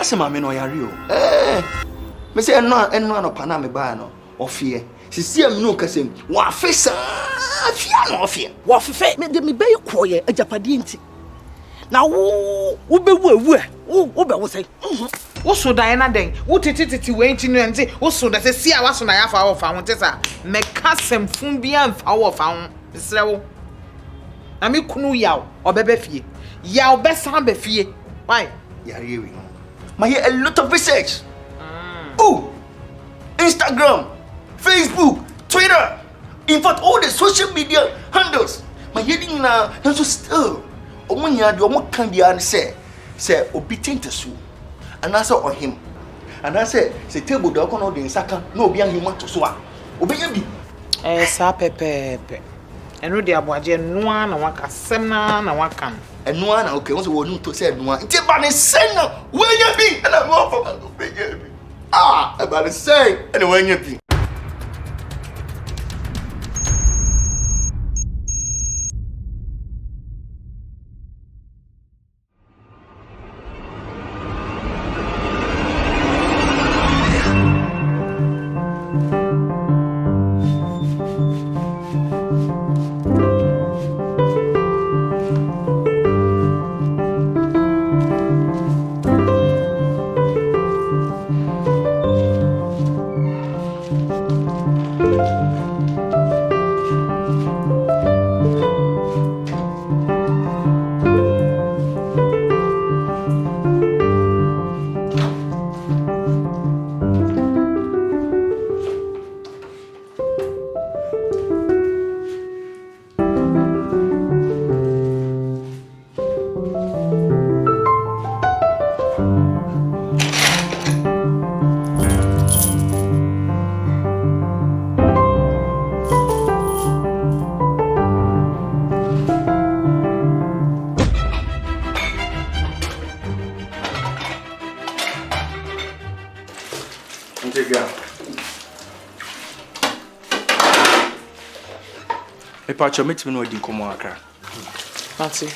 se ma me no yare o. Me say eno no pana me ba no ofie. Sisi am no kasem. Wa fesa afia no ofie. Wa fefe me de me be koye ajapade nti. Na wo be wu wo be wo say. Wo so dan na den. Wo titi we nti no nti wo so da se si a wa so na ya fa wo fa ho tesa. Me kasem fun bia mfa wo fa ho. Mesre wo. Na me kunu yaw obebe fie. Yaw be san be fie. Why? Yare we. My a lot of research. Oh, Instagram, Facebook, Twitter, in fact, all the social media handles. My heading now, and so still, Omunya, the Omo can be answer, say, obedient to Sue, and answer on him. And I say table dog on the Saka, no be human to swap. Obey me. Sa pepe. And no dear boy, no one, and waka semna, and waka. And no one, okay, also want to say, no one, it's about a sinner, where you be, and I'm off of the about the same, and when you be. Pacho meet me no di komo akra. Mati.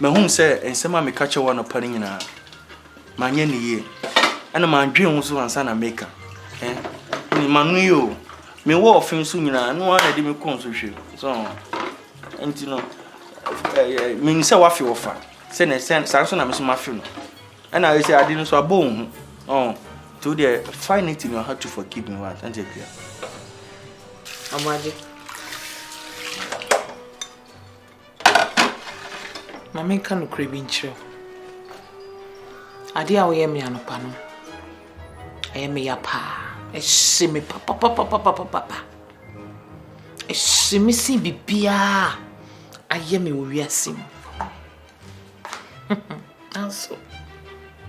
Me hu say ensema me catch one opa ni nyina. Manye ne ye. Ana ma dwen ho so ansa na maker. Ni manu yo. Me wo ofin so nyina no ana de me kon so hwe. So enti no me ni say wa fi ofa. Say na say so na me so ma fi no. Ana I say ade no so abon hu. To the find it in your heart to forgive me what ante clear. Amaje. Mama kan no krebi nchire. Ade a wo ye me anopa no. Aye me ya pa. Ehye me papa. Ehye me si bibia. Aye me wo wiasim. Also.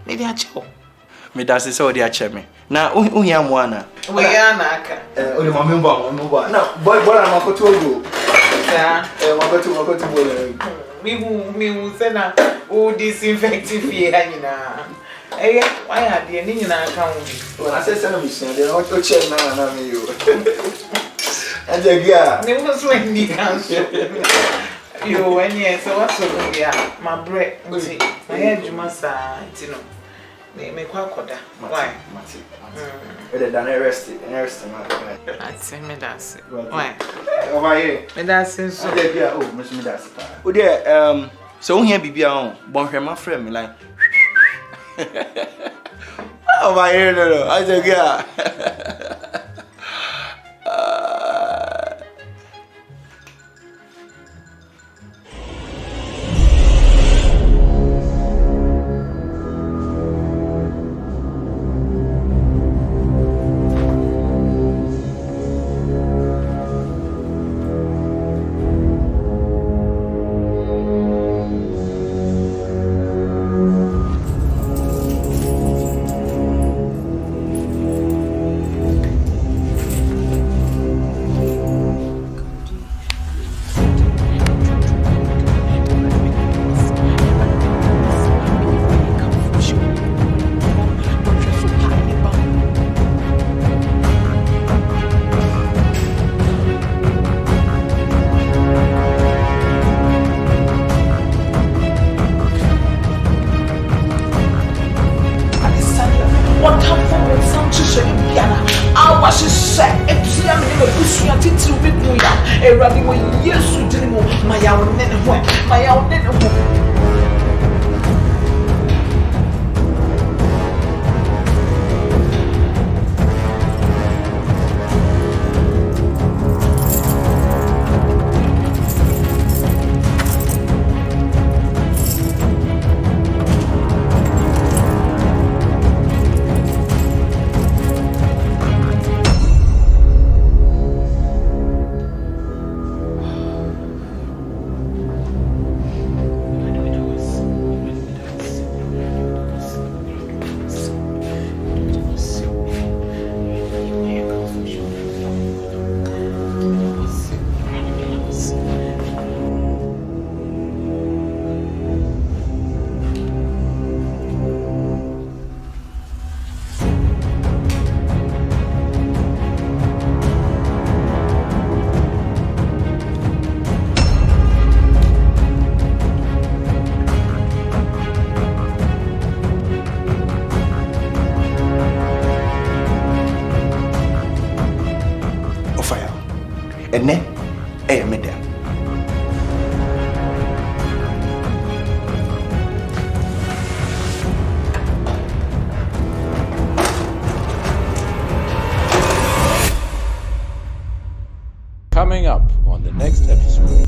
Me dia cho. Me da se o dia che me. Na uhia mo ana. We ya na aka. O le mama mbo. Na boy na makoto ogo. Ya. Makoto boy. Me say na o disinfect fie anyina. Why had the ni nyina aka wo. When I say na mission, they want to check na me yo. And the guy. Me was when the council. Yo when yes, so what's so ya? My bread. See, my head juma sa, you know. Me kwa koda. Why? Mati. We dey arrest man. That's me that's. Why? Over here. Me that's so. The guy, oh, me that's. O there so here bibia on, bon hwe my friend me like. Over here no. I say guy. Ene, medam. Coming up on the next episode.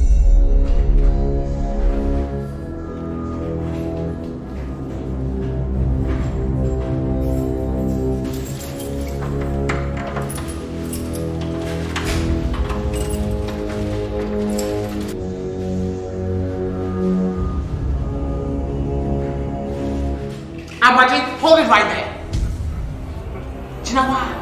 Abadi, hold it right there. Chinawa.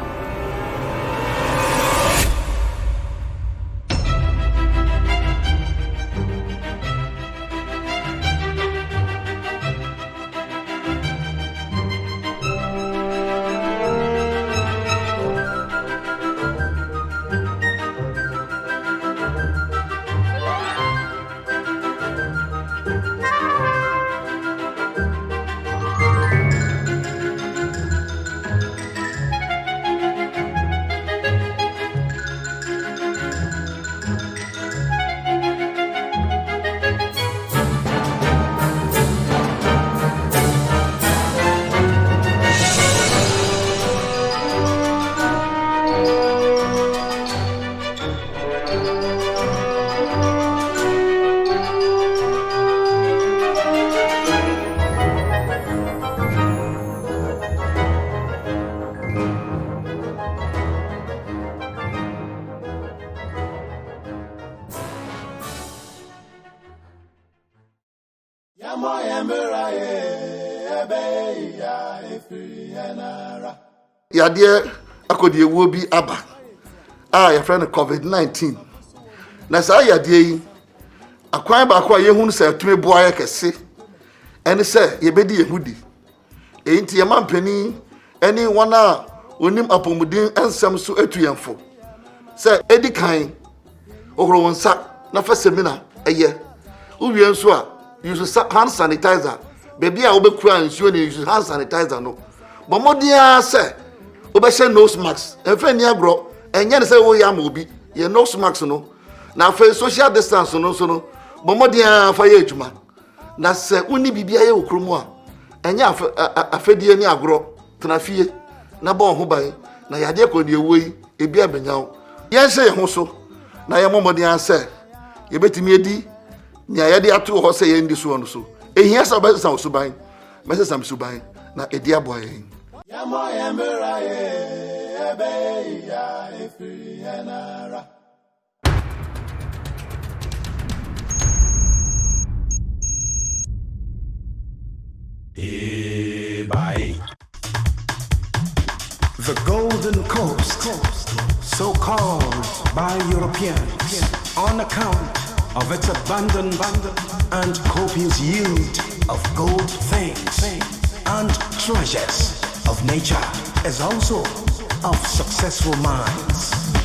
Yade akodi ewo bi aba your friend COVID-19 na saa yade yi akwan ba kwa yehunu se atumi boa ya kese ene se yebedi yehudi enti yemampani eni wana onim apomudin ensem so atuyemfo se edi kan ohoro wonsa na fa semina eye uwie nso a use hand sanitizer baby a obekura nsuo ni use hand sanitizer no bomodia se obehye nose mask enfe ni agro enye ne se wo ya ma obi ye nose mask no na fa social distance no so no bomodia fa ye adwuma na se uni bibia ye okromu a enye afedie ni agro tenafie na ba ho ban na yade ko ni ewoyi ebi abenyawo ye hye ye ho so na ye momodia se ye betimi edi ni ayade ato ho se ye ndi so no so ehia sa ba sa osuban mese sam suban na edi aboye Yamo yambera ebe ya efiri yanara. The Golden Coast, so called by Europeans on account of its abundant and copious yield of gold things and treasures of nature, is also of successful minds.